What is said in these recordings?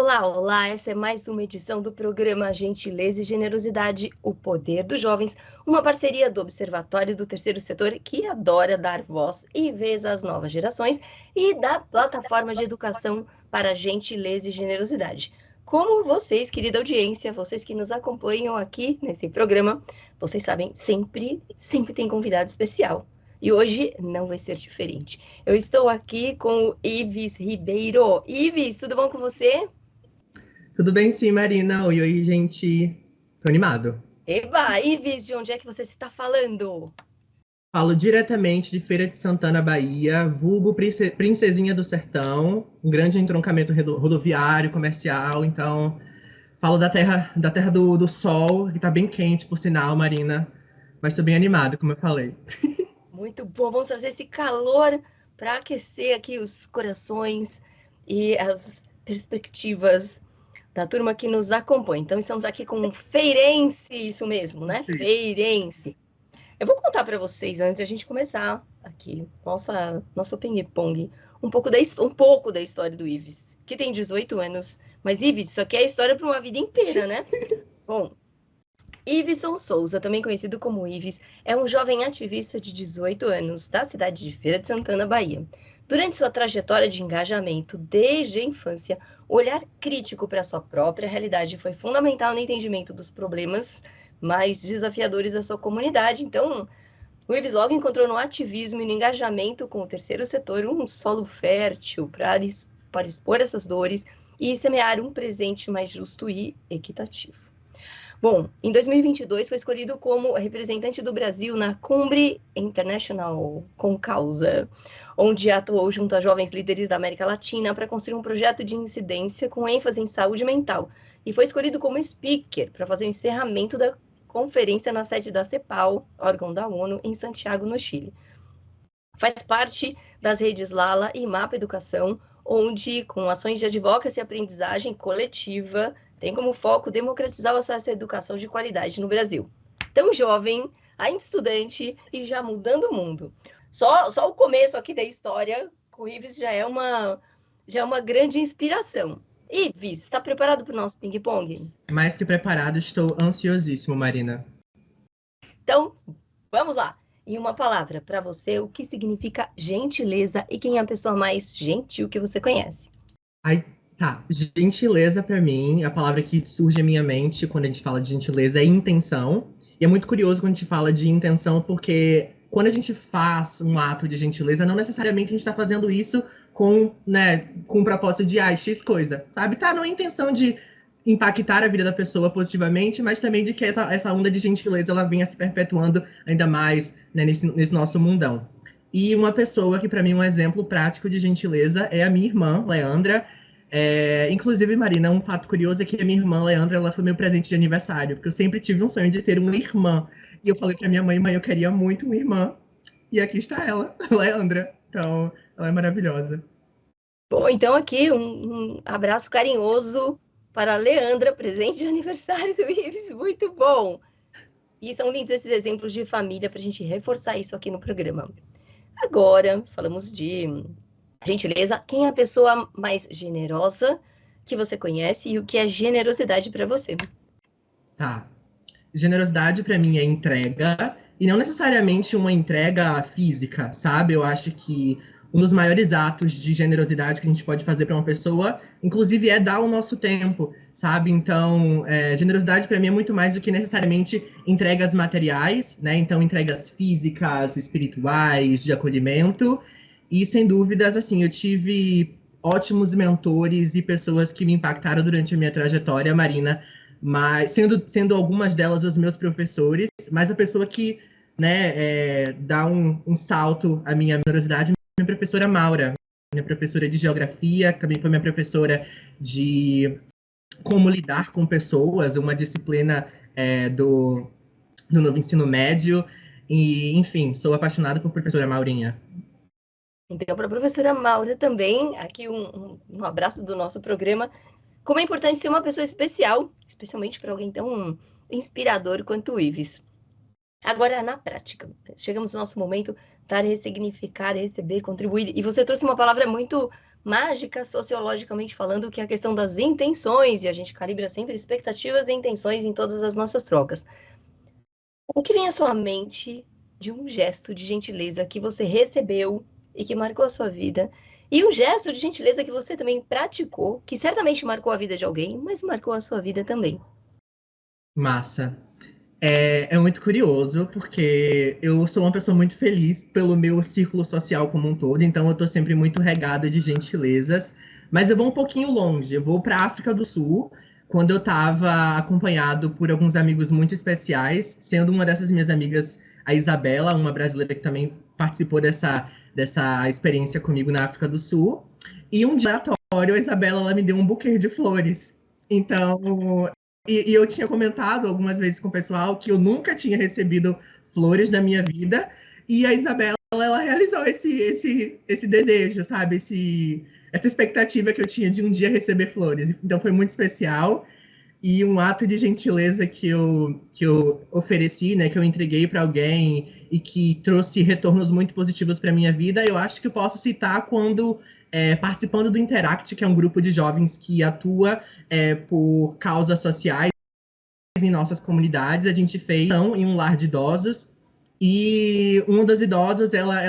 Olá, olá! Essa é mais uma edição do programa Gentileza e Generosidade, o Poder dos Jovens, uma parceria do Observatório do Terceiro Setor que adora dar voz e vez às novas gerações e da Plataforma de Educação para Gentileza e Generosidade. Como vocês, querida audiência, vocês que nos acompanham aqui nesse programa, vocês sabem, sempre tem convidado especial. E hoje não vai ser diferente. Eu estou aqui com o Ives Ribeiro. Ives, tudo bom com você? Tudo bem sim, Marina. Oi, oi, gente. Tô animado. Eba, Ives, de onde é que você está falando? Falo diretamente de Feira de Santana, Bahia, vulgo Princesinha do Sertão, um grande entroncamento rodoviário, comercial. Então, falo da terra do sol, que tá bem quente, por sinal, Marina. Mas tô bem animado, como eu falei. Muito bom, vamos trazer esse calor para aquecer aqui os corações e as perspectivas da turma que nos acompanha. Então, estamos aqui com um feirense, isso mesmo, né? Sim. Feirense. Eu vou contar para vocês, antes de a gente começar aqui, nosso ping-pong, um pouco da história do Ives, que tem 18 anos. Mas, Ives, isso aqui é história para uma vida inteira, né? Bom, Iveson Souza, também conhecido como Ives, é um jovem ativista de 18 anos, da cidade de Feira de Santana, Bahia. Durante sua trajetória de engajamento desde a infância, o olhar crítico para sua própria realidade foi fundamental no entendimento dos problemas mais desafiadores da sua comunidade. Então, o Ives logo encontrou no ativismo e no engajamento com o terceiro setor um solo fértil para expor essas dores e semear um presente mais justo e equitativo. Bom, em 2022 foi escolhido como representante do Brasil na Cumbre International com Causa, onde atuou junto a jovens líderes da América Latina para construir um projeto de incidência com ênfase em saúde mental. E foi escolhido como speaker para fazer o encerramento da conferência na sede da CEPAL, órgão da ONU, em Santiago, no Chile. Faz parte das redes Lala e Mapa Educação, onde, com ações de advocacy e aprendizagem coletiva, tem como foco democratizar o acesso à educação de qualidade no Brasil. Tão jovem, ainda estudante e já mudando o mundo. Só o começo aqui da história, com o Ives já é uma grande inspiração. Ives, está preparado para o nosso ping-pong? Mais que preparado, estou ansiosíssimo, Marina. Então, vamos lá. Em uma palavra, para você, o que significa gentileza e quem é a pessoa mais gentil que você conhece? Ai, tá. Gentileza, pra mim, a palavra que surge à minha mente quando a gente fala de gentileza é intenção. E é muito curioso quando a gente fala de intenção, porque quando a gente faz um ato de gentileza, não necessariamente a gente tá fazendo isso com o propósito de, X coisa, sabe? Tá numa intenção de impactar a vida da pessoa positivamente, mas também de que essa onda de gentileza ela venha se perpetuando ainda mais, né, nesse nosso mundão. E uma pessoa que, para mim, é um exemplo prático de gentileza é a minha irmã, Leandra. Inclusive, Marina, um fato curioso é que a minha irmã, Leandra, ela foi meu presente de aniversário, porque eu sempre tive um sonho de ter uma irmã. E eu falei pra minha mãe, eu queria muito uma irmã. E aqui está ela, Leandra. Então, ela é maravilhosa. Bom, então aqui um abraço carinhoso para a Leandra, presente de aniversário do Ives, muito bom! E são lindos esses exemplos de família para a gente reforçar isso aqui no programa. Agora, falamos de gentileza. Quem é a pessoa mais generosa que você conhece e o que é generosidade para você? Tá. Generosidade para mim é entrega, e não necessariamente uma entrega física, sabe? Eu acho que um dos maiores atos de generosidade que a gente pode fazer para uma pessoa, inclusive, é dar o nosso tempo, sabe? Então, generosidade para mim é muito mais do que necessariamente entregas materiais, né? Então, entregas físicas, espirituais, de acolhimento. E, sem dúvidas, assim, eu tive ótimos mentores e pessoas que me impactaram durante a minha trajetória, Marina, mas sendo algumas delas os meus professores, mas a pessoa que, né, dá um salto à minha generosidade, minha professora Maura, minha professora de geografia, também foi minha professora de como lidar com pessoas, uma disciplina do novo ensino médio, e, enfim, sou apaixonada por professora Maurinha. Então, para a professora Maura também, aqui um abraço do nosso programa. Como é importante ser uma pessoa especial, especialmente para alguém tão inspirador quanto o Ives. Agora, na prática, chegamos no nosso momento, dar, ressignificar, receber, contribuir. E você trouxe uma palavra muito mágica, sociologicamente falando, que é a questão das intenções, e a gente calibra sempre expectativas e intenções em todas as nossas trocas. O que vem à sua mente de um gesto de gentileza que você recebeu e que marcou a sua vida, e um gesto de gentileza que você também praticou, que certamente marcou a vida de alguém, mas marcou a sua vida também? Massa. É muito curioso, porque eu sou uma pessoa muito feliz pelo meu círculo social como um todo, então eu tô sempre muito regada de gentilezas. Mas eu vou um pouquinho longe, eu vou para a África do Sul, quando eu estava acompanhado por alguns amigos muito especiais, sendo uma dessas minhas amigas a Isabela, uma brasileira que também participou dessa experiência comigo na África do Sul. E um dia aleatório, a Isabela ela me deu um buquê de flores. Então, e eu tinha comentado algumas vezes com o pessoal que eu nunca tinha recebido flores na minha vida, e a Isabela, ela realizou esse desejo, sabe? Essa expectativa que eu tinha de um dia receber flores. Então foi muito especial, e um ato de gentileza que eu ofereci, né, que eu entreguei para alguém e que trouxe retornos muito positivos para minha vida, eu acho que eu posso citar quando participando do Interact, que é um grupo de jovens que atua por causas sociais em nossas comunidades. A gente fez em um lar de idosos, e uma das idosas, ela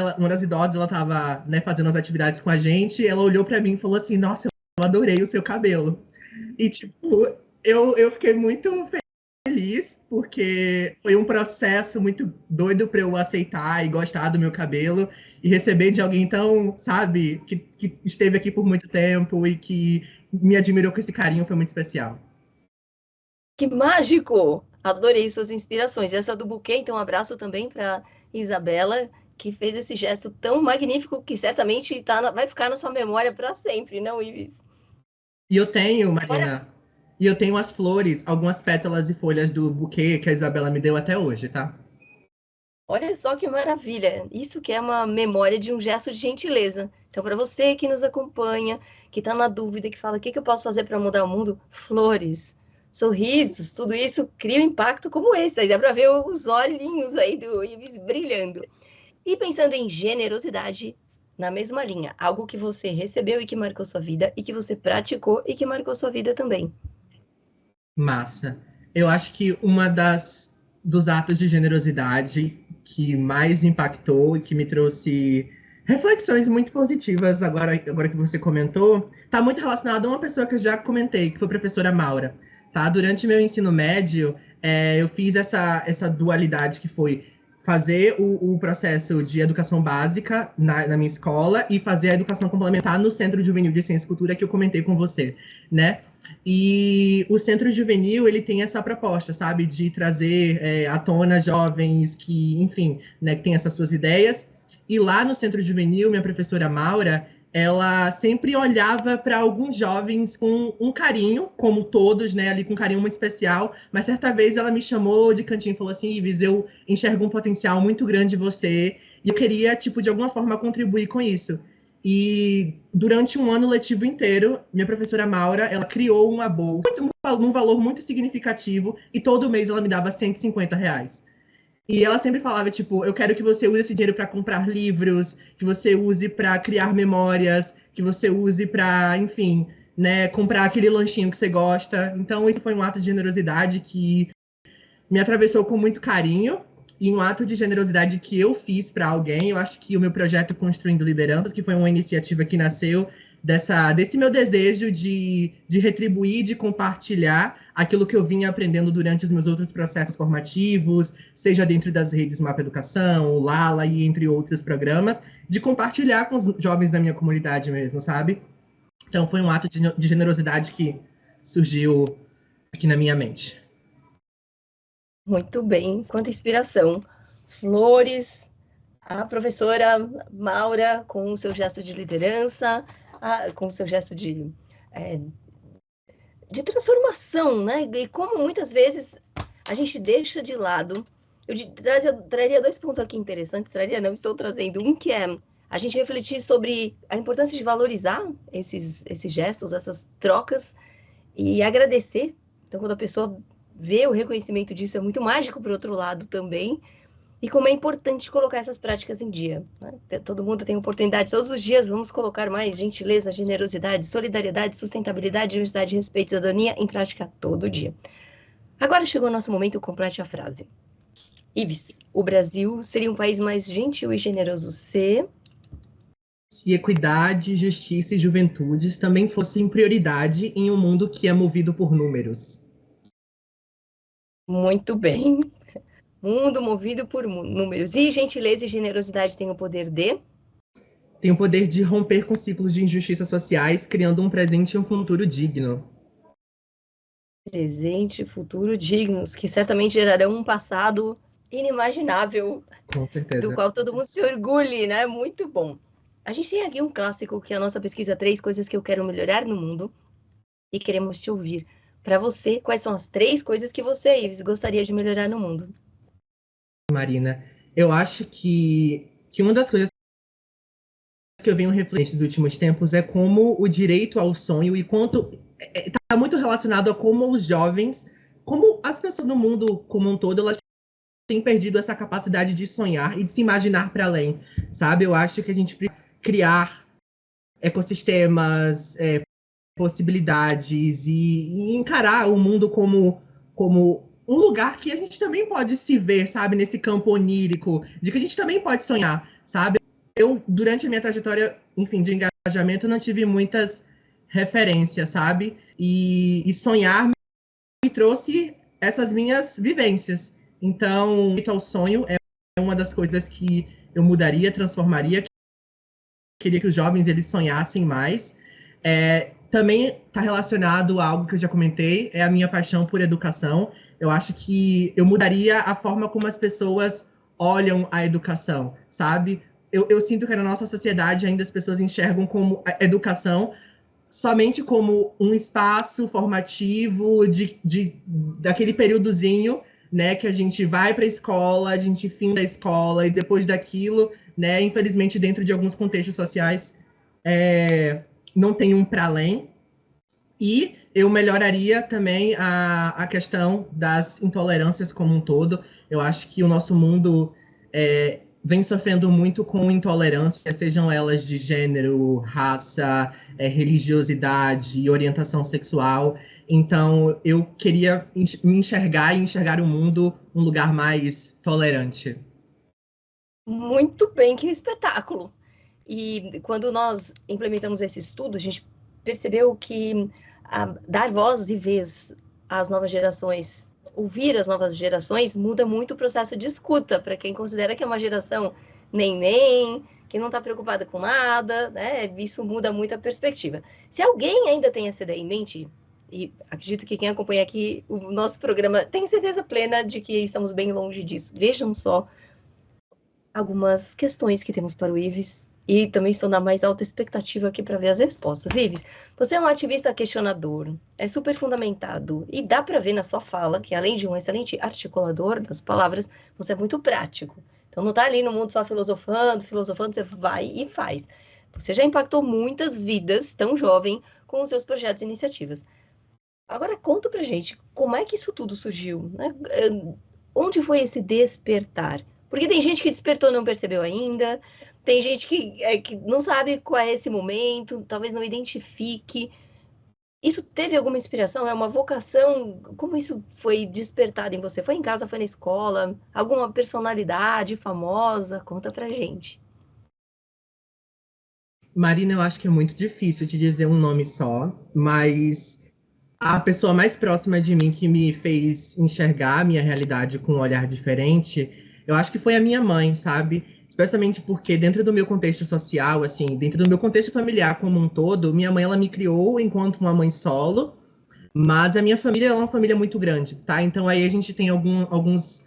estava, né, fazendo as atividades com a gente, ela olhou para mim e falou assim: nossa, eu adorei o seu cabelo. E, tipo, eu fiquei muito feliz, porque foi um processo muito doido para eu aceitar e gostar do meu cabelo, e receber de alguém tão, sabe, que esteve aqui por muito tempo e que me admirou com esse carinho, foi muito especial. Que mágico! Adorei suas inspirações. Essa do buquê, então, um abraço também para Isabela, que fez esse gesto tão magnífico que certamente vai ficar na sua memória para sempre, não, Ives? E eu tenho, Agora, Marina, e eu tenho as flores, algumas pétalas e folhas do buquê que a Isabela me deu até hoje, tá? olha só que maravilha! Isso que é uma memória de um gesto de gentileza. Então, para você que nos acompanha, que está na dúvida, que fala o que eu posso fazer para mudar o mundo, flores, sorrisos, tudo isso cria um impacto como esse. Aí dá para ver os olhinhos aí do Ives brilhando. E pensando em generosidade, na mesma linha, algo que você recebeu e que marcou sua vida, e que você praticou e que marcou sua vida também. Massa. Eu acho que uma dos atos de generosidade que mais impactou e que me trouxe reflexões muito positivas agora que você comentou, está muito relacionado a uma pessoa que eu já comentei, que foi a professora Maura. Tá? Durante meu ensino médio, eu fiz essa dualidade que foi fazer o processo de educação básica na minha escola e fazer a educação complementar no Centro Juvenil de Ciência e Cultura que eu comentei com você, né? E o Centro Juvenil, ele tem essa proposta, sabe, de trazer à tona jovens que, enfim, né, que têm essas suas ideias. E lá no Centro Juvenil, minha professora Maura, ela sempre olhava para alguns jovens com um carinho, como todos, né, ali com um carinho muito especial, mas certa vez ela me chamou de cantinho e falou assim: Ives, eu enxergo um potencial muito grande em você e eu queria, tipo, de alguma forma contribuir com isso. E durante um ano letivo inteiro, minha professora Maura, ela criou uma bolsa, um valor muito significativo, e todo mês ela me dava R$ 150. E ela sempre falava, tipo, eu quero que você use esse dinheiro para comprar livros, que você use para criar memórias, que você use para, enfim, né, comprar aquele lanchinho que você gosta. Então, isso foi um ato de generosidade que me atravessou com muito carinho, e um ato de generosidade que eu fiz para alguém. Eu acho que o meu projeto Construindo Lideranças, que foi uma iniciativa que nasceu desse meu desejo de retribuir, de compartilhar aquilo que eu vinha aprendendo durante os meus outros processos formativos, seja dentro das redes Mapa Educação, o Lala e entre outros programas, de compartilhar com os jovens da minha comunidade mesmo, sabe? Então foi um ato de generosidade que surgiu aqui na minha mente. Muito bem, quanta inspiração. Flores, a professora Maura com o seu gesto de liderança, com o seu gesto de transformação, né? E como muitas vezes a gente deixa de lado. Eu traria dois pontos aqui interessantes, não, estou trazendo um que é a gente refletir sobre a importância de valorizar esses gestos, essas trocas e agradecer. Então, quando a pessoa vê o reconhecimento disso, é muito mágico por outro lado também. e como é importante colocar essas práticas em dia, né? Todo mundo tem oportunidade, todos os dias vamos colocar mais gentileza, generosidade, solidariedade, sustentabilidade, diversidade, respeito e cidadania em prática todo dia. Agora chegou o nosso momento, complete a frase. Ives, o Brasil seria um país mais gentil e generoso se equidade, justiça e juventudes também fossem prioridade em um mundo que é movido por números. Muito bem. Mundo movido por números. E gentileza e generosidade têm o poder de? Tem o poder de romper com ciclos de injustiças sociais, criando um presente e um futuro digno. Presente e futuro dignos, que certamente gerarão um passado inimaginável, Com do certeza. qual todo mundo se orgulhe, né? Muito bom. A gente tem aqui um clássico, que é a nossa pesquisa 3 coisas que eu quero melhorar no mundo, e queremos te ouvir. Para você, quais são as 3 coisas que você, Ives, gostaria de melhorar no mundo? Marina, eu acho que uma das coisas que eu venho refletindo nesses últimos tempos é como o direito ao sonho e quanto está muito relacionado a como os jovens, como as pessoas no mundo como um todo, elas têm perdido essa capacidade de sonhar e de se imaginar para além, sabe? Eu acho que a gente precisa criar ecossistemas, possibilidades e encarar o mundo como um lugar que a gente também pode se ver, sabe? Nesse campo onírico, de que a gente também pode sonhar, sabe? Eu, durante a minha trajetória, enfim, de engajamento, não tive muitas referências, sabe? E sonhar me trouxe essas minhas vivências. Então, o sonho é uma das coisas que eu mudaria, transformaria. Queria que os jovens eles sonhassem mais. Também está relacionado a algo que eu já comentei, é a minha paixão por educação. Eu acho que eu mudaria a forma como as pessoas olham a educação, sabe? Eu sinto que na nossa sociedade ainda as pessoas enxergam como a educação somente como um espaço formativo daquele períodozinho, né, que a gente vai para a escola, a gente finda a escola e depois daquilo, né, infelizmente dentro de alguns contextos sociais não tem um para além. E eu melhoraria também a questão das intolerâncias como um todo. Eu acho que o nosso mundo vem sofrendo muito com intolerância, sejam elas de gênero, raça, religiosidade, orientação sexual. Então, eu queria me enxergar e enxergar o mundo um lugar mais tolerante. Muito bem, que espetáculo! E quando nós implementamos esse estudo, a gente percebeu que dar voz e vez às novas gerações, ouvir as novas gerações, muda muito o processo de escuta para quem considera que é uma geração nem, que não está preocupada com nada, né? Isso muda muito a perspectiva. Se alguém ainda tem essa ideia em mente, e acredito que quem acompanha aqui o nosso programa tem certeza plena de que estamos bem longe disso. Vejam só algumas questões que temos para o Ives e também estou na mais alta expectativa aqui para ver as respostas. Ives, você é um ativista questionador, é super fundamentado e dá para ver na sua fala que, além de um excelente articulador das palavras, você é muito prático. Então, não está ali no mundo só filosofando, você vai e faz. Você já impactou muitas vidas, tão jovem, com os seus projetos e iniciativas. Agora, conta pra gente, como é que isso tudo surgiu? Né? Onde foi esse despertar? Porque tem gente que despertou e não percebeu ainda, tem gente que não sabe qual é esse momento, talvez não identifique. Isso teve alguma inspiração? É uma vocação? Como isso foi despertado em você? Foi em casa, foi na escola? Alguma personalidade famosa? Conta pra gente. Marina, eu acho que é muito difícil te dizer um nome só, mas a pessoa mais próxima de mim que me fez enxergar a minha realidade com um olhar diferente, eu acho que foi a minha mãe, sabe? Especialmente porque dentro do meu contexto social, assim, dentro do meu contexto familiar como um todo, minha mãe ela me criou enquanto uma mãe solo, mas a minha família é uma família muito grande, tá? Então aí a gente tem alguns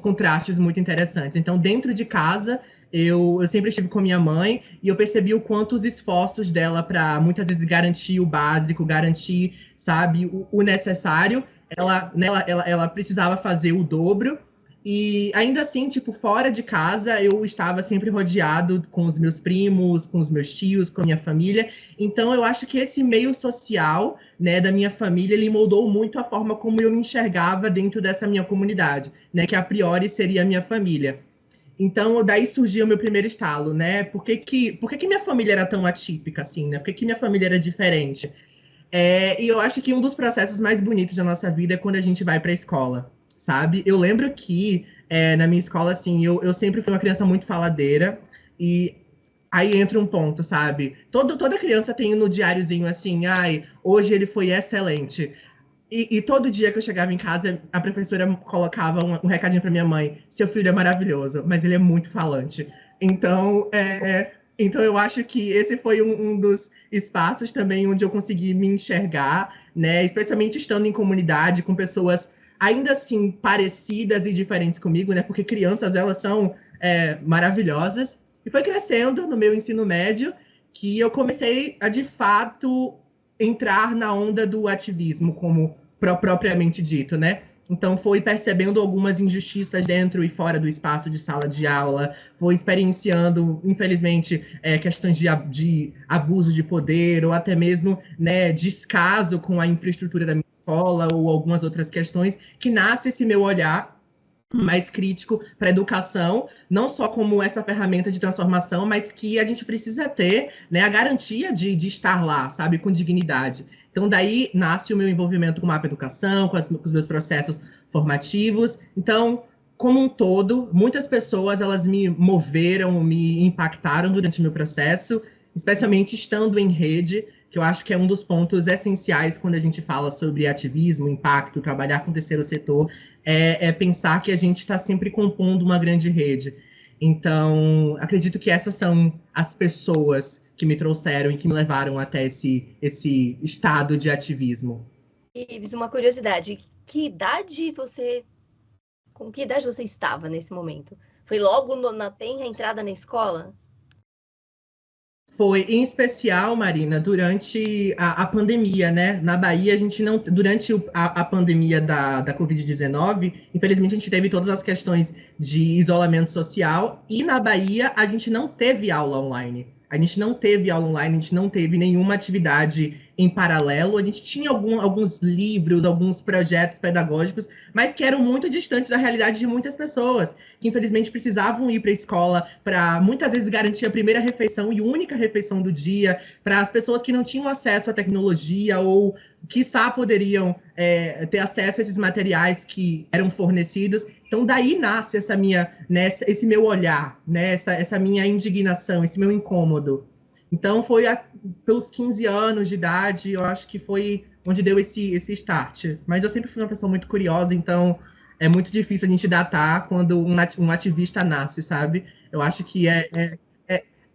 contrastes muito interessantes. Então dentro de casa eu sempre estive com minha mãe e eu percebi o quanto os esforços dela para muitas vezes garantir o básico, garantir, sabe, o necessário, ela precisava fazer o dobro. E ainda assim, tipo, fora de casa, eu estava sempre rodeado com os meus primos, com os meus tios, com a minha família. Então, eu acho que esse meio social, né, da minha família, ele moldou muito a forma como eu me enxergava dentro dessa minha comunidade, né, que a priori seria a minha família. Então, daí surgiu o meu primeiro estalo, né? Por que que minha família era tão atípica, assim, né? Por que que minha família era diferente? E eu acho que um dos processos mais bonitos da nossa vida é quando a gente vai para a escola, sabe? Eu lembro que na minha escola, assim, eu sempre fui uma criança muito faladeira, e aí entra um ponto, sabe? Toda criança tem no diáriozinho assim, ai, hoje ele foi excelente. E todo dia que eu chegava em casa, a professora colocava um recadinho para minha mãe: seu filho é maravilhoso, mas ele é muito falante. Então, então eu acho que esse foi um dos espaços também onde eu consegui me enxergar, né? Especialmente estando em comunidade com pessoas ainda assim parecidas e diferentes comigo, né? Porque crianças, elas são maravilhosas. E foi crescendo no meu ensino médio que eu comecei a, de fato, entrar na onda do ativismo, como propriamente dito, né? Então, foi percebendo algumas injustiças dentro e fora do espaço de sala de aula, foi experienciando, infelizmente, questões de abuso de poder, ou até mesmo, né, descaso com a infraestrutura da minha escola, ou algumas outras questões, que nasce esse meu olhar mais crítico para a educação, não só como essa ferramenta de transformação, mas que a gente precisa ter, né, a garantia de estar lá, sabe, com dignidade. Então, daí nasce o meu envolvimento com o Mapa Educação, com os meus processos formativos. Então, como um todo, muitas pessoas, elas me moveram, me impactaram durante o meu processo, especialmente estando em rede, que eu acho que é um dos pontos essenciais quando a gente fala sobre ativismo, impacto, trabalhar com o terceiro setor, pensar que a gente está sempre compondo uma grande rede. Então, acredito que essas são as pessoas que me trouxeram e que me levaram até esse estado de ativismo. Ives, uma curiosidade, com que idade você estava nesse momento? Foi logo na tenra entrada na escola? Foi, em especial, Marina, durante a pandemia, né? Na Bahia, a gente não. Durante a pandemia da Covid-19, infelizmente, a gente teve todas as questões de isolamento social, e na Bahia, a gente não teve aula online. A gente não teve aula online, a gente não teve nenhuma atividade em paralelo. A gente tinha alguns livros, alguns projetos pedagógicos, mas que eram muito distantes da realidade de muitas pessoas, que infelizmente precisavam ir para a escola para muitas vezes garantir a primeira refeição e única refeição do dia, para as pessoas que não tinham acesso à tecnologia ou, quiçá, poderiam ter acesso a esses materiais que eram fornecidos. Então, daí nasce esse meu olhar, né? essa minha indignação, esse meu incômodo. Então, pelos 15 anos de idade, eu acho que foi onde deu esse start. Mas eu sempre fui uma pessoa muito curiosa, então é muito difícil a gente datar quando um ativista nasce, sabe? Eu acho que é-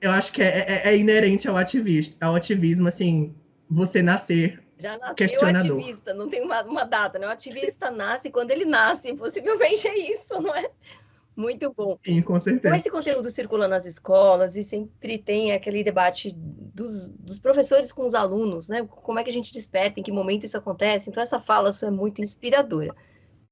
eu acho que é inerente ao ativismo, assim, você nascer Já nasceu questionador. ativista, não tem uma data, né? O ativista nasce quando ele nasce, possivelmente é isso, não é? Muito bom. Sim, com Como certeza. esse conteúdo circula nas escolas e sempre tem aquele debate dos professores com os alunos, né? Como é que a gente desperta, em que momento isso acontece? Então, essa fala sua é muito inspiradora.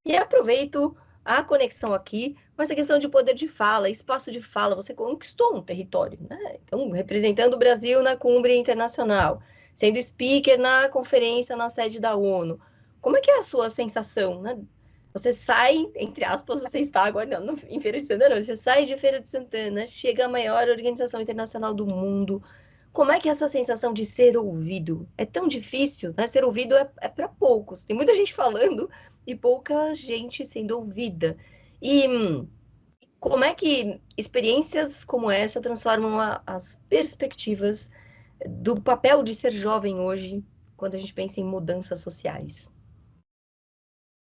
E aproveito a conexão aqui com essa questão de poder de fala, espaço de fala. Você conquistou um território, né? Então, representando o Brasil na cumbre internacional, sendo speaker na conferência na sede da ONU. Como é que é a sua sensação, né? Você sai, entre aspas, você está agora não, em Feira de Santana, você sai de Feira de Santana, chega à maior organização internacional do mundo. Como é que é essa sensação de ser ouvido? É tão difícil, né? Ser ouvido é para poucos. Tem muita gente falando e pouca gente sendo ouvida. E como é que experiências como essa transformam as perspectivas do papel de ser jovem hoje, quando a gente pensa em mudanças sociais?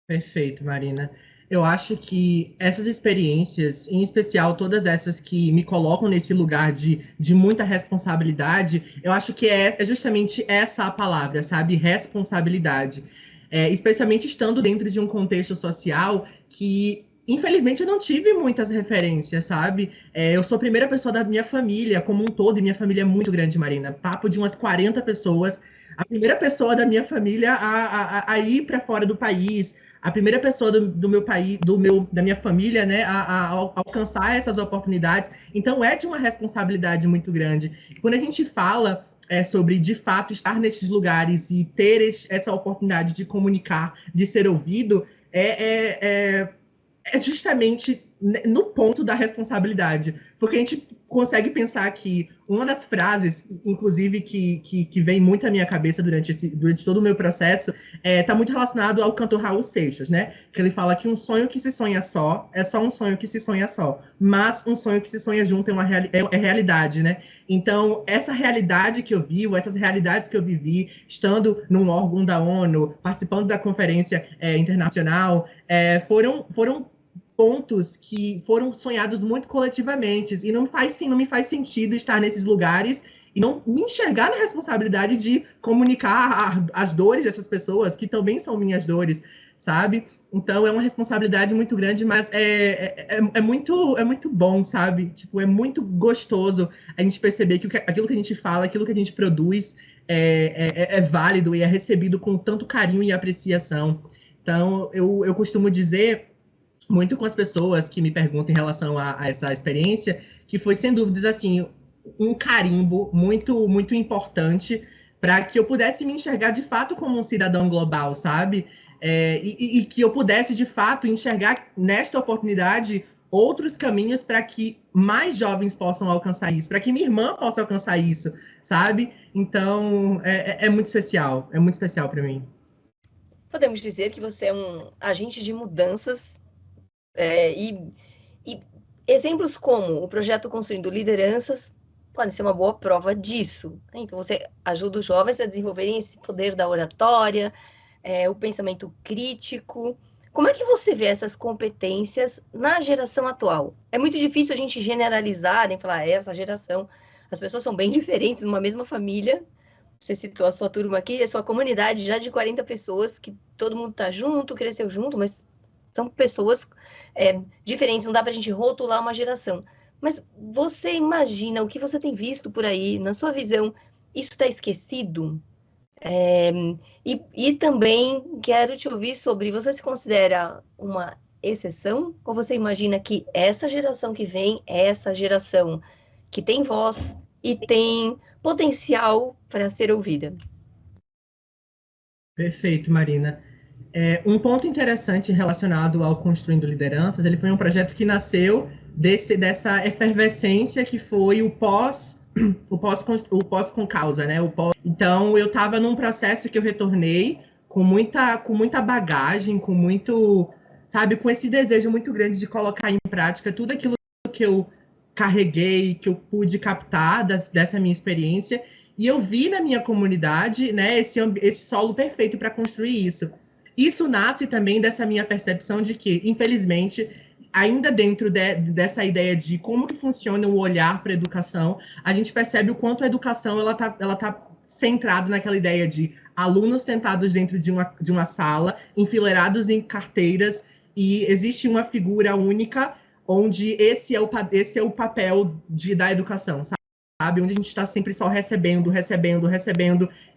Perfeito, Marina. Eu acho que essas experiências, em especial todas essas que me colocam nesse lugar de muita responsabilidade, eu acho que é justamente essa a palavra, sabe? Responsabilidade. Especialmente estando dentro de um contexto social que, infelizmente, eu não tive muitas referências, sabe? Eu sou a primeira pessoa da minha família, como um todo, e minha família é muito grande, Marina. Papo de umas 40 pessoas. A primeira pessoa da minha família a ir para fora do país, a primeira pessoa do meu país, da minha família, né, a alcançar essas oportunidades. Então, é de uma responsabilidade muito grande. Quando a gente fala sobre, de fato, estar nesses lugares e ter essa oportunidade de comunicar, de ser ouvido, é justamente no ponto da responsabilidade. Porque a gente consegue pensar que uma das frases, inclusive, que vem muito à minha cabeça durante todo o meu processo, está muito relacionado ao cantor Raul Seixas, né? Que ele fala que um sonho que se sonha só é só um sonho que se sonha só. Mas um sonho que se sonha junto é realidade, né? Então, essa realidade que eu vivo, essas realidades que eu vivi, estando num órgão da ONU, participando da conferência internacional, foram pontos que foram sonhados muito coletivamente. E não me faz sentido estar nesses lugares e não me enxergar na responsabilidade de comunicar as dores dessas pessoas, que também são minhas dores, sabe? Então é uma responsabilidade muito grande, mas é muito bom, sabe? Tipo, é muito gostoso a gente perceber que aquilo que a gente fala, aquilo que a gente produz é válido e é recebido com tanto carinho e apreciação. Então, eu costumo dizer muito com as pessoas que me perguntam em relação a essa experiência, que foi, sem dúvidas, assim, um carimbo muito importante para que eu pudesse me enxergar de fato como um cidadão global, sabe? E que eu pudesse, de fato, enxergar nesta oportunidade outros caminhos para que mais jovens possam alcançar isso, para que minha irmã possa alcançar isso, sabe? Então, é muito especial para mim. Podemos dizer que você é um agente de mudanças e exemplos como o projeto Construindo Lideranças podem ser uma boa prova disso. Então, você ajuda os jovens a desenvolverem esse poder da oratória, o pensamento crítico. Como é que você vê essas competências na geração atual? É muito difícil a gente generalizar e falar, essa geração, as pessoas são bem diferentes numa mesma família. Você citou a sua turma aqui, a sua comunidade já de 40 pessoas, que todo mundo está junto, cresceu junto, mas são pessoas diferentes, não dá para a gente rotular uma geração. Mas você imagina o que você tem visto por aí, na sua visão, isso está esquecido? E também quero te ouvir sobre, você se considera uma exceção? Ou você imagina que essa geração que vem é essa geração que tem voz e tem potencial para ser ouvida? Perfeito, Marina. Um ponto interessante relacionado ao Construindo Lideranças, ele foi um projeto que nasceu dessa efervescência que foi o pós com causa, né? Então, eu estava num processo que eu retornei com muita bagagem, sabe, com esse desejo muito grande de colocar em prática tudo aquilo que eu carreguei, que eu pude captar dessa minha experiência, e eu vi na minha comunidade, né, esse solo perfeito para construir isso. Isso nasce também dessa minha percepção de que, infelizmente, ainda dentro dessa ideia de como que funciona o olhar para a educação, a gente percebe o quanto a educação ela tá centrada naquela ideia de alunos sentados dentro de uma sala, enfileirados em carteiras, e existe uma figura única onde esse é o papel da educação, sabe? Onde a gente está sempre só recebendo,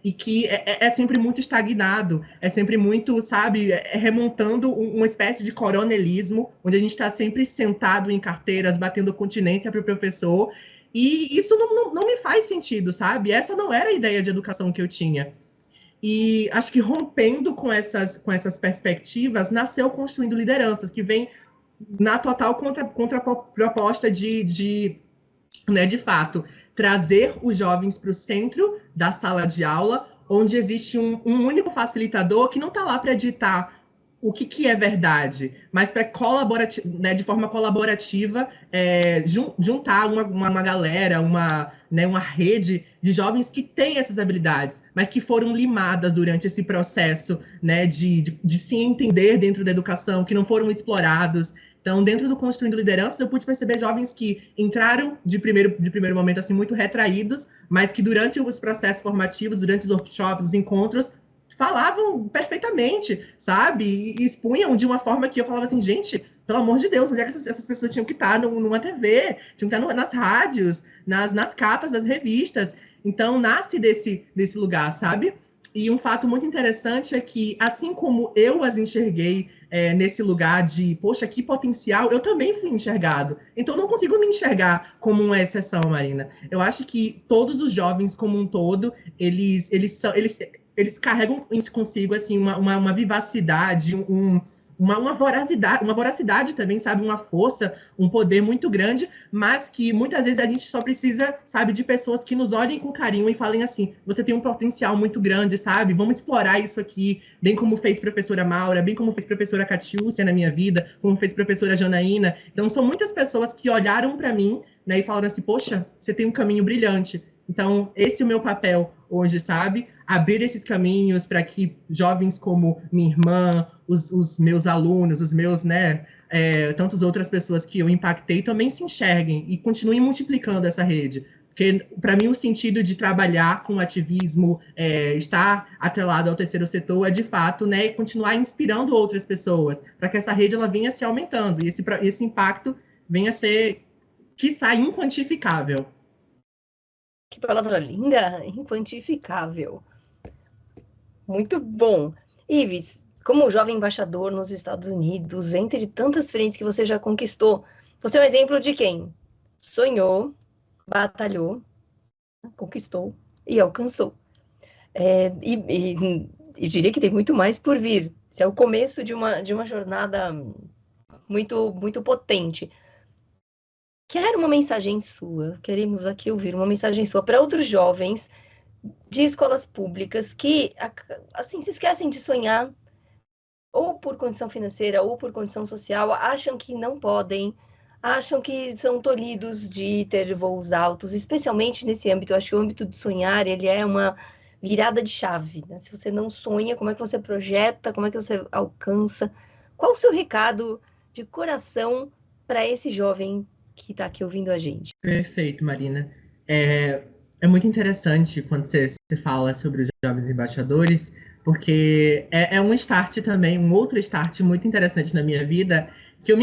e que é sempre muito estagnado, é sempre muito, sabe, remontando uma espécie de coronelismo, onde a gente está sempre sentado em carteiras, batendo continência para o professor, e isso não me faz sentido, sabe? Essa não era a ideia de educação que eu tinha. E acho que rompendo com essas perspectivas, nasceu Construindo Lideranças, que vem na total contraproposta né, de fato, trazer os jovens para o centro da sala de aula, onde existe um único facilitador que não está lá para ditar o que é verdade, mas para né, de forma colaborativa, juntar uma galera, né, uma rede de jovens que têm essas habilidades, mas que foram limadas durante esse processo, né, de se entender dentro da educação, que não foram explorados. Então, dentro do Construindo Lideranças, eu pude perceber jovens que entraram de primeiro momento assim muito retraídos, mas que durante os processos formativos, durante os workshops, os encontros, falavam perfeitamente, sabe? E expunham de uma forma que eu falava assim, gente, pelo amor de Deus, onde é que essas pessoas tinham que estar numa TV, tinham que estar nas rádios, nas capas das revistas. Então, nasce desse lugar, sabe? E um fato muito interessante é que, assim como eu as enxerguei nesse lugar de, poxa, que potencial, eu também fui enxergado. Então, eu não consigo me enxergar como uma exceção, Marina. Eu acho que todos os jovens, como um todo, eles carregam consigo assim, uma vivacidade, uma voracidade também, sabe? Uma força, um poder muito grande, mas que muitas vezes a gente só precisa, sabe, de pessoas que nos olhem com carinho e falem assim: você tem um potencial muito grande, sabe? Vamos explorar isso aqui, bem como fez a professora Maura, bem como fez a professora Catiúcia na minha vida, como fez a professora Janaína. Então, são muitas pessoas que olharam para mim, né, e falaram assim: poxa, você tem um caminho brilhante. Então, esse é o meu papel hoje, sabe? Abrir esses caminhos para que jovens como minha irmã, os meus alunos, os meus, né, tantas outras pessoas que eu impactei também se enxerguem e continuem multiplicando essa rede. Porque, para mim, o sentido de trabalhar com ativismo, estar atrelado ao terceiro setor, é, de fato, né, continuar inspirando outras pessoas, para que essa rede ela venha se aumentando e esse impacto venha a ser, quiçá, inquantificável. Que palavra linda, inquantificável. Muito bom. Ives, como jovem embaixador nos Estados Unidos, entre tantas frentes que você já conquistou, você é um exemplo de quem sonhou, batalhou, conquistou e alcançou. E diria que tem muito mais por vir. Esse é o começo de uma jornada muito, muito potente. Quero uma mensagem sua, queremos aqui ouvir uma mensagem sua para outros jovens de escolas públicas que, assim, se esquecem de sonhar, ou por condição financeira, ou por condição social, acham que não podem, acham que são tolhidos de ter voos altos, especialmente nesse âmbito. Eu acho que o âmbito de sonhar, ele é uma virada de chave, né? Se você não sonha, como é que você projeta, como é que você alcança? Qual o seu recado de coração para esse jovem que está aqui ouvindo a gente? Perfeito, Marina. É muito interessante quando você fala sobre os jovens embaixadores, porque é um start também, um outro start muito interessante na minha vida, que eu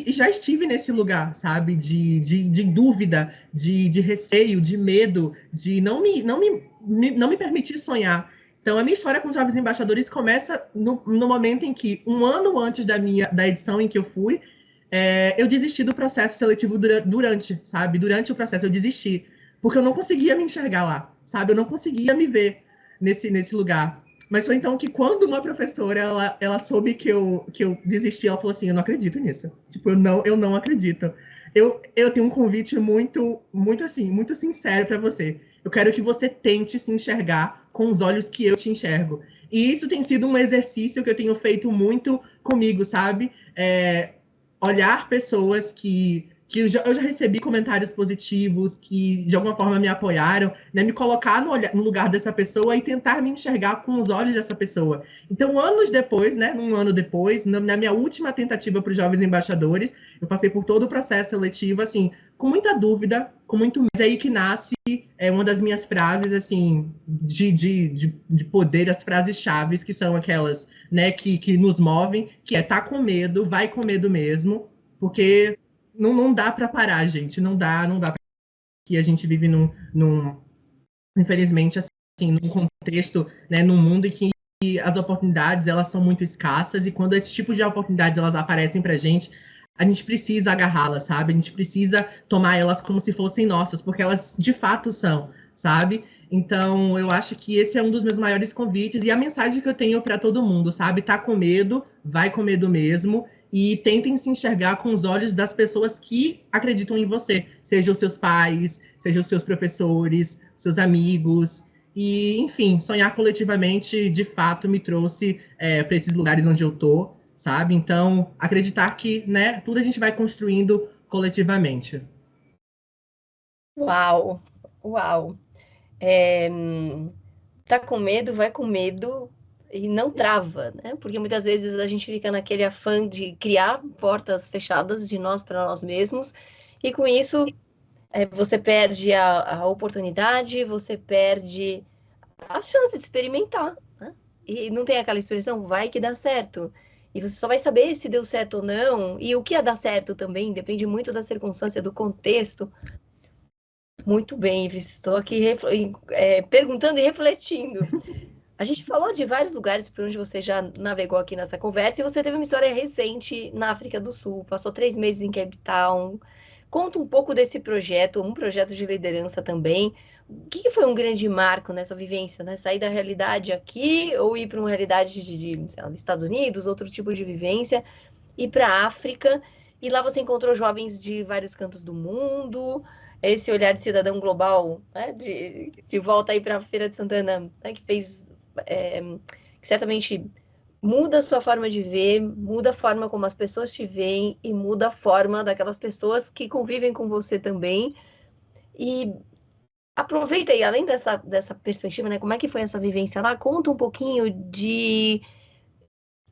já estive nesse lugar, sabe? De dúvida, de receio, de medo, de não me permitir sonhar. Então, a minha história com os jovens embaixadores começa no momento em que, um ano antes da edição em que eu fui, eu desisti do processo seletivo sabe? Durante o processo eu desisti, porque eu não conseguia me enxergar lá, sabe? Eu não conseguia me ver nesse lugar. Mas foi então que quando uma professora, ela soube que eu desisti, ela falou assim, eu não acredito nisso. Tipo, eu não acredito. Eu tenho um convite muito assim, muito sincero para você. Eu quero que você tente se enxergar com os olhos que eu te enxergo. E isso tem sido um exercício que eu tenho feito muito comigo, sabe? Olhar pessoas que eu já recebi comentários positivos, que de alguma forma me apoiaram, né? Me colocar no lugar dessa pessoa e tentar me enxergar com os olhos dessa pessoa. Então, anos depois, né? Um ano depois, na minha última tentativa para os jovens embaixadores, eu passei por todo o processo seletivo, assim, com muita dúvida, com muito medo. É aí que nasce uma das minhas frases, assim, de poder, as frases chaves, que são aquelas, né, que nos movem, que é tá com medo, vai com medo mesmo, porque não dá para parar, gente, não dá que a gente vive infelizmente, assim, num contexto, né, num mundo em que as oportunidades, elas são muito escassas, e quando esse tipo de oportunidades, elas aparecem pra gente, a gente precisa agarrá-las, sabe? A gente precisa tomar elas como se fossem nossas, porque elas de fato são, sabe? Então, eu acho que esse é um dos meus maiores convites, e a mensagem que eu tenho para todo mundo, sabe? Tá com medo, vai com medo mesmo, e tentem se enxergar com os olhos das pessoas que acreditam em você, sejam os seus pais, sejam os seus professores, seus amigos, e, enfim, sonhar coletivamente, de fato, me trouxe para esses lugares onde eu tô, sabe? Então, acreditar que, né, tudo a gente vai construindo coletivamente. Uau, uau. Tá com medo, vai com medo e não trava, né? Porque muitas vezes a gente fica naquele afã de criar portas fechadas de nós para nós mesmos, e com isso você perde a oportunidade, você perde a chance de experimentar, né? E não tem aquela expressão, vai que dá certo. E você só vai saber se deu certo ou não, e o que ia dar certo também, depende muito da circunstância, do contexto. Muito bem, Ives, estou aqui perguntando e refletindo. A gente falou de vários lugares por onde você já navegou aqui nessa conversa, e você teve uma história recente na África do Sul, passou 3 meses em Cape Town. Conta um pouco desse projeto, um projeto de liderança também. O que foi um grande marco nessa vivência, né? Sair da realidade aqui ou ir para uma realidade sei lá, dos Estados Unidos, outro tipo de vivência, ir para a África, e lá você encontrou jovens de vários cantos do mundo, esse olhar de cidadão global, né? De volta aí para a Feira de Santana, né? Que fez, que certamente muda a sua forma de ver, muda a forma como as pessoas te veem e muda a forma daquelas pessoas que convivem com você também. E aproveita aí, além dessa perspectiva, né? Como é que foi essa vivência lá? Conta um pouquinho de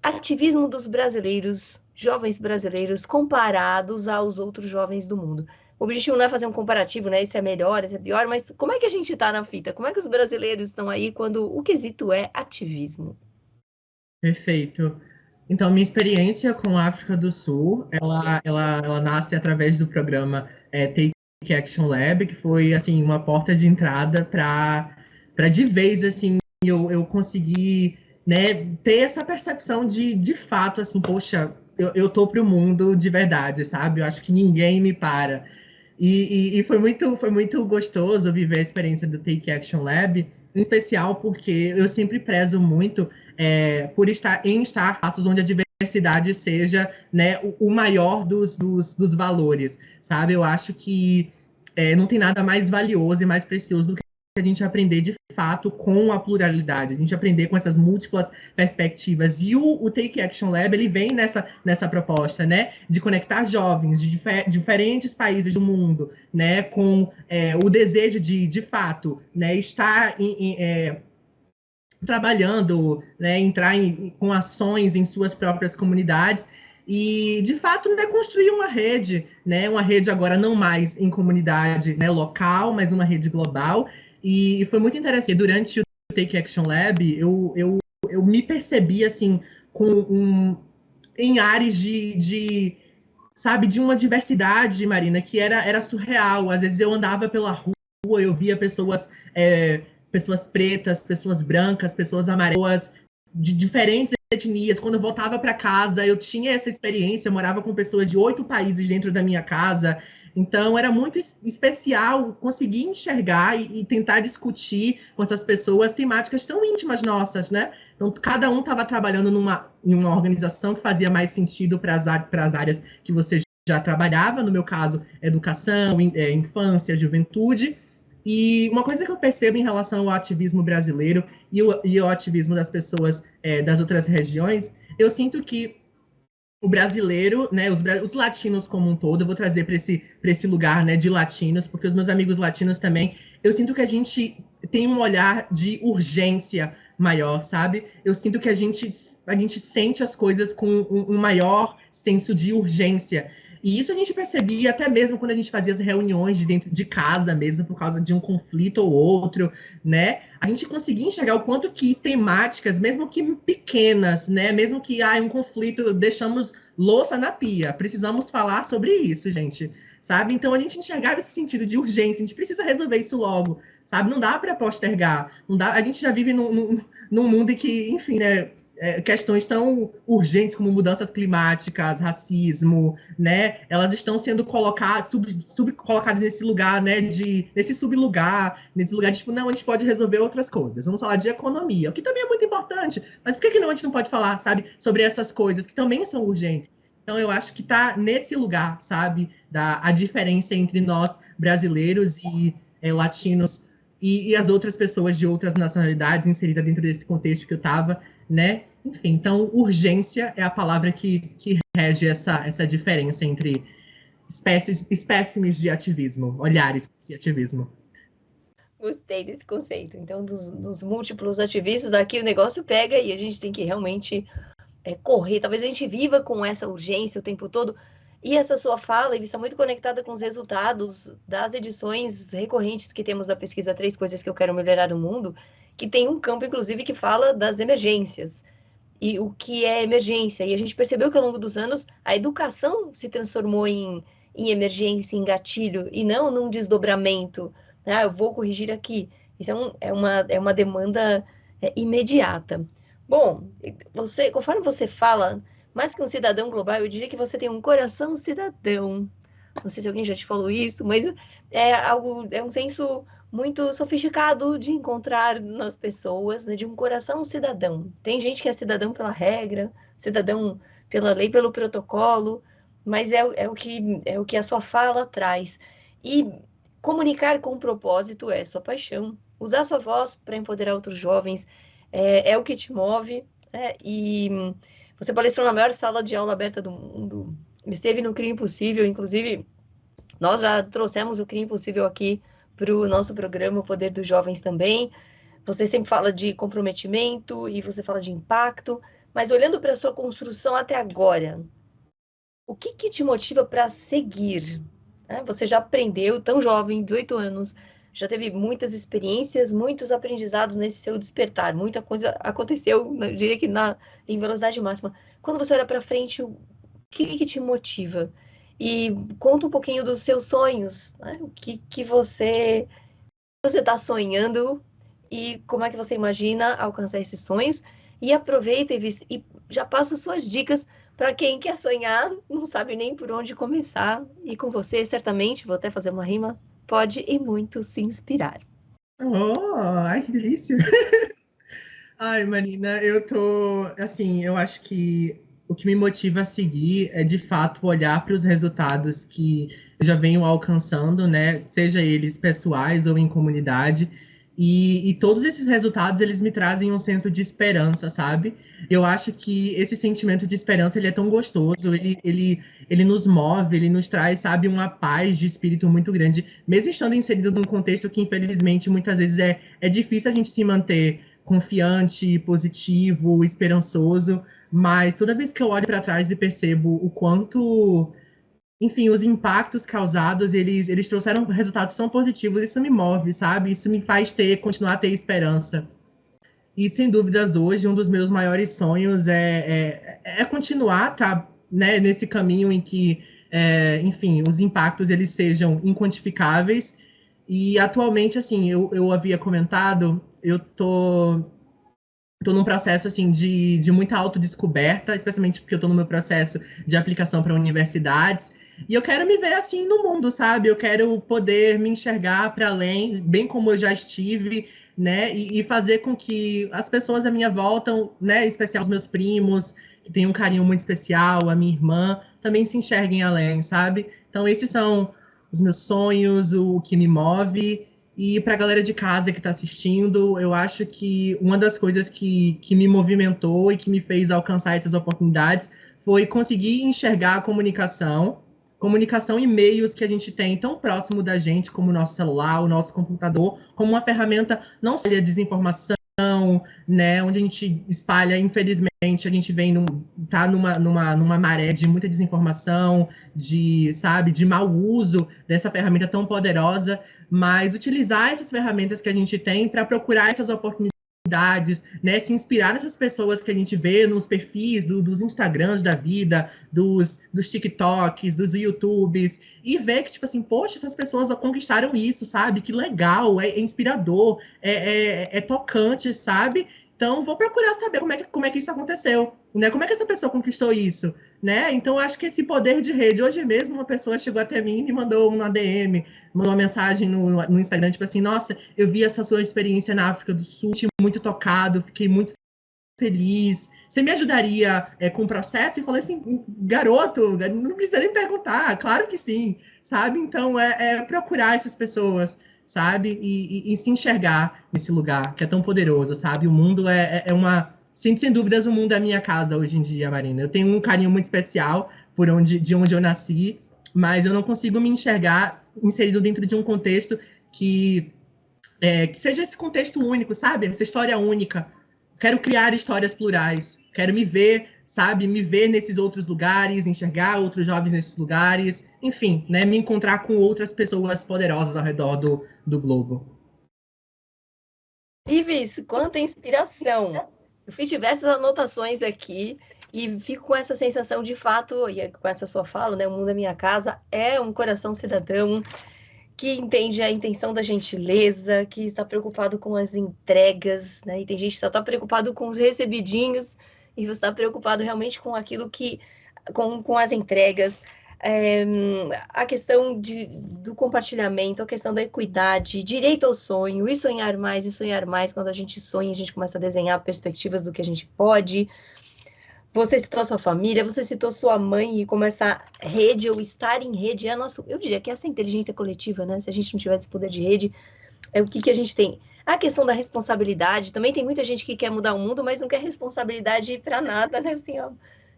ativismo dos brasileiros, jovens brasileiros, comparados aos outros jovens do mundo. O objetivo não é fazer um comparativo, né? Esse é melhor, esse é pior, mas como é que a gente está na fita? Como é que os brasileiros estão aí quando o quesito é ativismo? Perfeito. Então, minha experiência com a África do Sul, ela nasce através do programa Take Action Lab, que foi, assim, uma porta de entrada para de vez, assim, eu conseguir, né, ter essa percepção de fato, assim, poxa, eu tô pro mundo de verdade, sabe? Eu acho que ninguém me para. E foi muito gostoso viver a experiência do Take Action Lab, em especial porque eu sempre prezo muito por estar em espaços onde a diversidade seja, né, o maior dos valores, sabe? Eu acho que não tem nada mais valioso e mais precioso do que a gente aprender de fato com a pluralidade, a gente aprender com essas múltiplas perspectivas. E o Take Action Lab, ele vem nessa proposta, né, de conectar jovens de diferentes países do mundo, né, com o desejo de fato, né, estar trabalhando, né, entrar com ações em suas próprias comunidades e, de fato, né, construir uma rede agora não mais em comunidade, né, local, mas uma rede global. E foi muito interessante. Durante o Take Action Lab, eu me percebi, assim, em áreas sabe, de uma diversidade, Marina, que era surreal. Às vezes eu andava pela rua, eu via pessoas pretas, pessoas brancas, pessoas amarelas, de diferentes etnias. Quando eu voltava para casa, eu tinha essa experiência, eu morava com pessoas de 8 países dentro da minha casa. Então, era muito especial conseguir enxergar e tentar discutir com essas pessoas temáticas tão íntimas nossas, né? Então, cada um estava trabalhando em uma organização que fazia mais sentido para as áreas que você já trabalhava, no meu caso, educação, infância, juventude. E uma coisa que eu percebo em relação ao ativismo brasileiro e o ativismo das pessoas das outras regiões, eu sinto que o brasileiro, né, os latinos como um todo, eu vou trazer para esse lugar, né, de latinos, porque os meus amigos latinos também, eu sinto que a gente tem um olhar de urgência maior, sabe? Eu sinto que a gente sente as coisas com um maior senso de urgência. E isso a gente percebia até mesmo quando a gente fazia as reuniões de dentro de casa mesmo, por causa de um conflito ou outro, né? A gente conseguia enxergar o quanto que temáticas, mesmo que pequenas, né? Mesmo que um conflito, deixamos louça na pia, precisamos falar sobre isso, gente, sabe? Então a gente enxergava esse sentido de urgência, a gente precisa resolver isso logo, sabe? Não dá para postergar, não dá. A gente já vive num mundo em que, enfim, né? Questões tão urgentes como mudanças climáticas, racismo, né? Elas estão sendo colocadas, colocadas nesse lugar, né? Nesse sublugar, nesse lugar de tipo, não, a gente pode resolver outras coisas. Vamos falar de economia, o que também é muito importante. Mas por que não a gente não pode falar, sabe, sobre essas coisas que também são urgentes? Então eu acho que está nesse lugar, sabe, a diferença entre nós brasileiros e latinos e as outras pessoas de outras nacionalidades inseridas dentro desse contexto que eu estava, né? Enfim, então, urgência é a palavra que rege essa diferença entre espécimes de ativismo, olhares de ativismo. Gostei desse conceito. Então, dos múltiplos ativistas, aqui o negócio pega e a gente tem que realmente correr. Talvez a gente viva com essa urgência o tempo todo. E essa sua fala está muito conectada com os resultados das edições recorrentes que temos da pesquisa Três Coisas que eu quero melhorar no mundo, que tem um campo, inclusive, que fala das emergências e o que é emergência. E a gente percebeu que ao longo dos anos a educação se transformou em emergência, em gatilho, e não num desdobramento. Ah, eu vou corrigir aqui. Isso é uma demanda imediata. Bom, você, conforme você fala, mais que um cidadão global, eu diria que você tem um coração cidadão. Não sei se alguém já te falou isso, mas é um senso muito sofisticado de encontrar nas pessoas, né, de um coração cidadão. Tem gente que é cidadão pela regra, cidadão pela lei, pelo protocolo, mas é o que a sua fala traz. E comunicar com propósito é sua paixão. Usar sua voz para empoderar outros jovens é o que te move. E você palestrou na maior sala de aula aberta do mundo. Esteve no Crime Impossível, inclusive, nós já trouxemos o Crime Impossível aqui para o nosso programa, o Poder dos Jovens também. Você sempre fala de comprometimento e você fala de impacto, mas olhando para a sua construção até agora, o que te motiva para seguir? Você já aprendeu, tão jovem, 18 anos, já teve muitas experiências, muitos aprendizados nesse seu despertar, muita coisa aconteceu, eu diria que em velocidade máxima. Quando você olha para frente, o que te motiva? E conta um pouquinho dos seus sonhos, né? O que você está sonhando e como é que você imagina alcançar esses sonhos. E aproveita e já passa suas dicas para quem quer sonhar, não sabe nem por onde começar. E com você, certamente, vou até fazer uma rima, pode e muito se inspirar. Oh, ai, que delícia! Ai, Marina, assim, eu acho que o que me motiva a seguir é, de fato, olhar para os resultados que eu já venho alcançando, né? Seja eles pessoais ou em comunidade. E todos esses resultados, eles me trazem um senso de esperança, sabe? Eu acho que esse sentimento de esperança, ele é tão gostoso, ele nos move, ele nos traz, sabe, uma paz de espírito muito grande, mesmo estando inserido num contexto que, infelizmente, muitas vezes é difícil a gente se manter confiante, positivo, esperançoso, mas toda vez que eu olho para trás e percebo o quanto, enfim, os impactos causados, eles trouxeram resultados tão positivos, isso me move, sabe? Isso me faz continuar a ter esperança. E, sem dúvidas, hoje, um dos meus maiores sonhos é continuar, tá, né, nesse caminho em que, enfim, os impactos, eles sejam inquantificáveis. E, atualmente, assim, eu havia comentado, tô num processo assim de muita autodescoberta, especialmente porque eu tô no meu processo de aplicação para universidades. E eu quero me ver assim no mundo, sabe? Eu quero poder me enxergar para além, bem como eu já estive, né? E fazer com que as pessoas à minha volta, né, em especial os meus primos, que têm um carinho muito especial, a minha irmã, também se enxerguem além, sabe? Então esses são os meus sonhos, o que me move. E para a galera de casa que está assistindo, eu acho que uma das coisas que me movimentou e que me fez alcançar essas oportunidades foi conseguir enxergar a comunicação e meios que a gente tem tão próximo da gente, como o nosso celular, o nosso computador, como uma ferramenta não só de desinformação, né, onde a gente espalha, infelizmente, a gente tá numa maré de muita desinformação, sabe, de mau uso dessa ferramenta tão poderosa, mas utilizar essas ferramentas que a gente tem para procurar essas oportunidades, né, se inspirar nessas pessoas que a gente vê nos perfis dos Instagrams da vida, dos TikToks, dos YouTubes, e ver que, tipo assim, poxa, essas pessoas conquistaram isso, sabe? Que legal, é inspirador, é tocante, sabe? Então, vou procurar saber como é que isso aconteceu, né? Como é que essa pessoa conquistou isso, né? Então, acho que esse poder de rede. Hoje mesmo, uma pessoa chegou até mim e me mandou uma DM, mandou uma mensagem no Instagram, tipo assim, nossa, eu vi essa sua experiência na África do Sul, muito tocado, fiquei muito feliz. Você me ajudaria com o processo? E falei assim, garoto, não precisa nem perguntar, claro que sim, sabe? Então, procurar essas pessoas, sabe? E se enxergar nesse lugar que é tão poderoso, sabe? O mundo é uma... Sem dúvidas, o mundo é a minha casa hoje em dia, Marina. Eu tenho um carinho muito especial de onde eu nasci, mas eu não consigo me enxergar inserido dentro de um contexto que seja esse contexto único, sabe? Essa história única. Quero criar histórias plurais. Quero me ver, sabe? Me ver nesses outros lugares, enxergar outros jovens nesses lugares. Enfim, né? Me encontrar com outras pessoas poderosas ao redor do globo. Ives, quanta inspiração! Eu fiz diversas anotações aqui e fico com essa sensação de fato, e com essa sua fala, né? O mundo é minha casa, é um coração cidadão que entende a intenção da gentileza, que está preocupado com as entregas, né? E tem gente que só está preocupado com os recebidinhos, e você está preocupado realmente com aquilo que, com as entregas. A questão do compartilhamento, a questão da equidade, direito ao sonho, e sonhar mais, e sonhar mais. Quando a gente sonha, a gente começa a desenhar perspectivas do que a gente pode. Você citou a sua família, você citou sua mãe, e como essa rede, ou estar em rede, é eu diria que essa inteligência coletiva, né? Se a gente não tivesse poder de rede, é o que a gente tem. A questão da responsabilidade, também tem muita gente que quer mudar o mundo, mas não quer responsabilidade para nada, né? Assim, ó,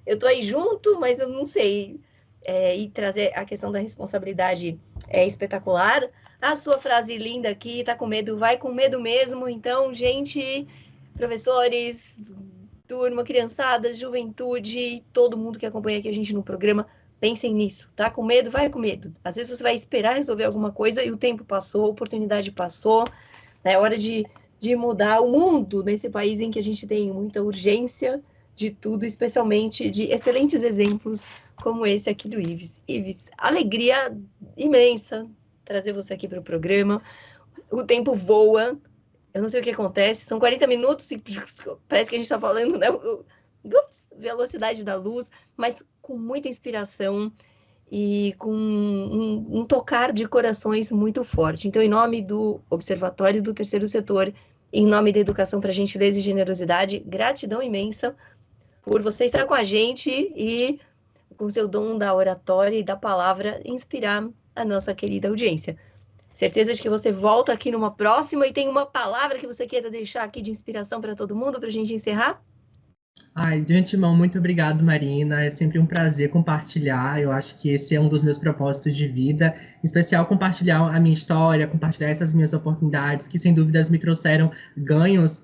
eu tô aí junto, mas eu não sei. E trazer a questão da responsabilidade é espetacular. A sua frase linda aqui, tá com medo, vai com medo mesmo. Então, gente, professores, turma, criançada, juventude, todo mundo que acompanha aqui a gente no programa, pensem nisso, tá? Com medo, vai com medo. Às vezes você vai esperar resolver alguma coisa e o tempo passou, a oportunidade passou, né? É hora de mudar o mundo nesse país em que a gente tem muita urgência de tudo, especialmente de excelentes exemplos como esse aqui do Ives. Ives, alegria imensa trazer você aqui para o programa. O tempo voa, eu não sei o que acontece, são 40 minutos e parece que a gente está falando, né, da velocidade da luz, mas com muita inspiração e com um tocar de corações muito forte. Então, em nome do Observatório do Terceiro Setor, em nome da Educação para Gentileza e Generosidade, gratidão imensa por você estar com a gente e, com seu dom da oratória e da palavra, inspirar a nossa querida audiência. Certeza de que você volta aqui numa próxima e tem uma palavra que você queira deixar aqui de inspiração para todo mundo, para a gente encerrar? Ai, de antemão, muito obrigado, Marina. É sempre um prazer compartilhar. Eu acho que esse é um dos meus propósitos de vida, em especial compartilhar a minha história, compartilhar essas minhas oportunidades, que sem dúvidas me trouxeram ganhos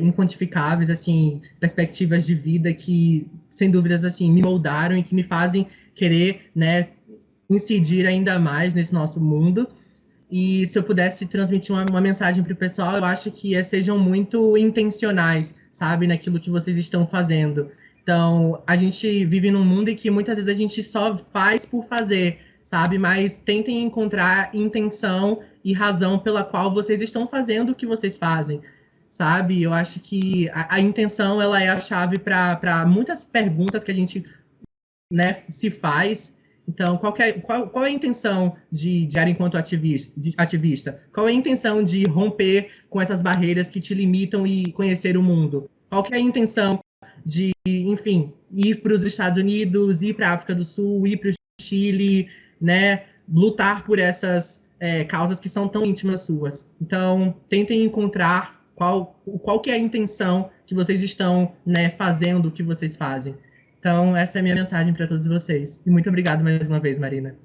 inquantificáveis, assim, perspectivas de vida que, sem dúvidas, assim, me moldaram e que me fazem querer, né, incidir ainda mais nesse nosso mundo. E se eu pudesse transmitir uma mensagem para o pessoal, eu acho que sejam muito intencionais, sabe, naquilo que vocês estão fazendo. Então, a gente vive num mundo em que muitas vezes a gente só faz por fazer, sabe? Mas tentem encontrar intenção e razão pela qual vocês estão fazendo o que vocês fazem, sabe? Eu acho que a intenção ela é a chave para muitas perguntas que a gente, né, se faz. Então, qual é a intenção de Diário enquanto ativista? Qual é a intenção de romper com essas barreiras que te limitam e conhecer o mundo? Qual é a intenção de, enfim, ir para os Estados Unidos, ir para a África do Sul, ir para o Chile, né, lutar por essas causas que são tão íntimas suas? Então, tentem encontrar qual que é a intenção que vocês estão, né, fazendo o que vocês fazem. Então, essa é a minha mensagem para todos vocês. E muito obrigado mais uma vez, Marina.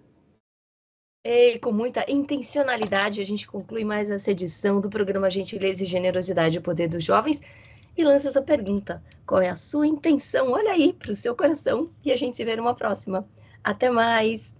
E com muita intencionalidade, a gente conclui mais essa edição do programa Gentileza e Generosidade, o Poder dos Jovens, e lança essa pergunta: qual é a sua intenção? Olha aí para o seu coração, e a gente se vê numa próxima. Até mais!